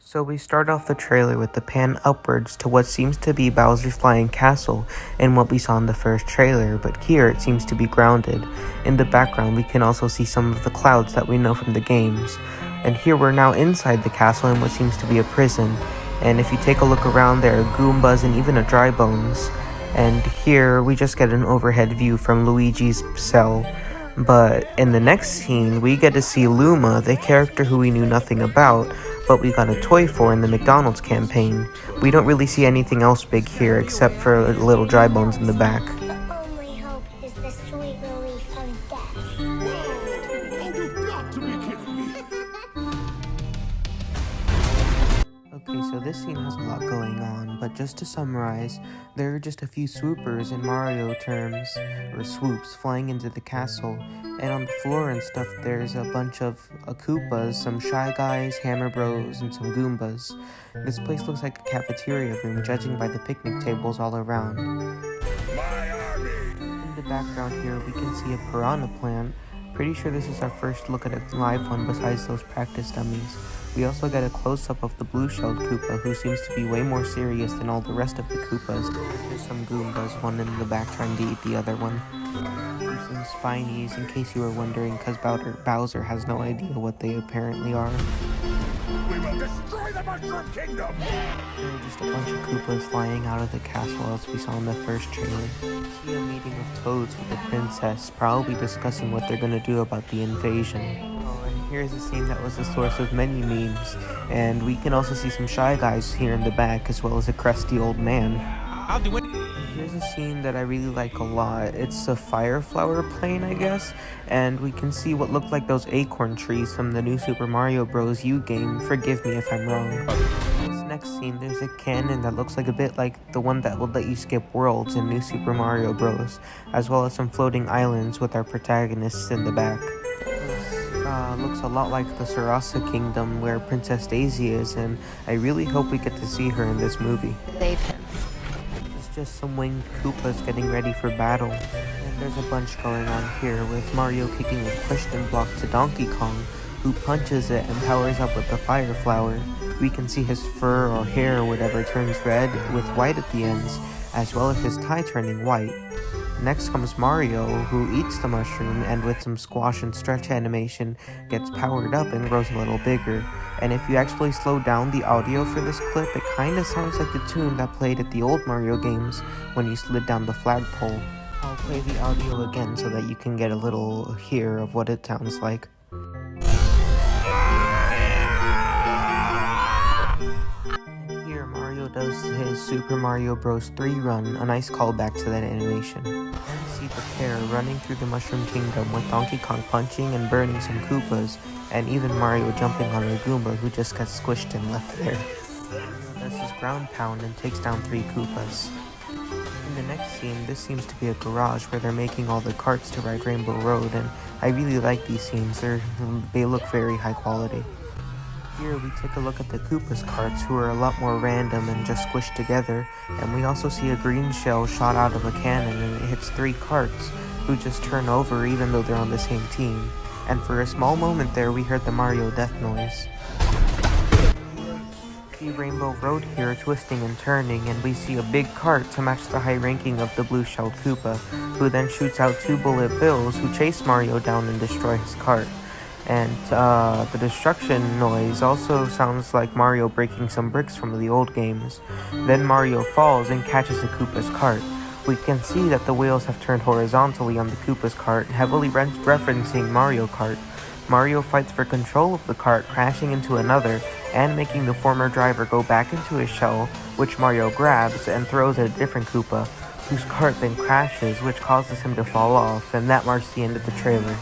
So we start off the trailer with the pan upwards to what seems to be Bowser's flying castle and what we saw in the first trailer, but here it seems to be grounded. In the background we can also see some of the clouds that we know from the games. And here we're now inside the castle in what seems to be a prison. And if you take a look around, there are Goombas and even a Dry Bones. And here we just get an overhead view from Luigi's cell. But in the next scene, we get to see Luma, the character who we knew nothing about, but we got a toy for in the McDonald's campaign. We don't really see anything else big here except for little Dry Bones in the back. The only hope is the sweet relief from death. Oh, you've got to be kidding me! Okay, so this scene has a lot going on, but just to summarize, there are just a few swoopers in Mario terms, or swoops, flying into the castle, and on the floor and stuff there's a bunch of Koopas, some Shy Guys, Hammer Bros, and some Goombas. This place looks like a cafeteria room, judging by the picnic tables all around. My army! In the background here, we can see a piranha plant. Pretty sure this is our first look at a live one besides those practice dummies. We also get a close-up of the blue-shelled Koopa, who seems to be way more serious than all the rest of the Koopas. There's some Goombas, one in the back trying to eat the other one. There's some Spinies, in case you were wondering, because Bowser has no idea what they apparently are. We will destroy the Mushroom Kingdom! There are just a bunch of Koopas flying out of the castle as we saw in the first trailer. We see a meeting of Toads with the princess, probably discussing what they're gonna do about the invasion. Oh, and here's a scene that was the source of many memes, and we can also see some Shy Guys here in the back, as well as a crusty old man. I'll do it! Here's a scene that I really like a lot. It's a fire flower plane, I guess, and we can see what look like those acorn trees from the new Super Mario Bros. U game. Forgive me if I'm wrong. In this next scene, there's a cannon that looks like a bit like the one that would let you skip worlds in new Super Mario Bros., as well as some floating islands with our protagonists in the back. This looks a lot like the Sarasa Kingdom where Princess Daisy is, and I really hope we get to see her in this movie. Save him. Just some winged Koopas getting ready for battle. And there's a bunch going on here, with Mario kicking a question block to Donkey Kong, who punches it and powers up with the fire flower. We can see his fur or hair or whatever turns red with white at the ends, as well as his tie turning white. Next comes Mario, who eats the mushroom and with some squash and stretch animation gets powered up and grows a little bigger. And if you actually slow down the audio for this clip, it kinda sounds like the tune that played at the old Mario games when you slid down the flagpole. I'll play the audio again so that you can get a little hear of what it sounds like. And here Mario does his Super Mario Bros. 3 run, a nice callback to that animation. See the pair running through the Mushroom Kingdom with Donkey Kong punching and burning some Koopas, and even Mario jumping on a Goomba who just got squished and left there. Mario does his ground pound and takes down 3 Koopas. In the next scene, this seems to be a garage where they're making all the carts to ride Rainbow Road, and I really like these scenes. They look very high quality. Here we take a look at the Koopas carts, who are a lot more random and just squished together, and we also see a green shell shot out of a cannon and it hits 3 carts, who just turn over even though they're on the same team. And for a small moment there we heard the Mario death noise. We see Rainbow Road here twisting and turning, and we see a big cart to match the high ranking of the blue-shelled Koopa, who then shoots out 2 bullet bills who chase Mario down and destroy his cart. And the destruction noise also sounds like Mario breaking some bricks from the old games. Then Mario falls and catches the Koopa's cart. We can see that the wheels have turned horizontally on the Koopa's cart, heavily referencing Mario Kart. Mario fights for control of the cart, crashing into another, and making the former driver go back into his shell, which Mario grabs and throws at a different Koopa, whose cart then crashes, which causes him to fall off, and that marks the end of the trailer.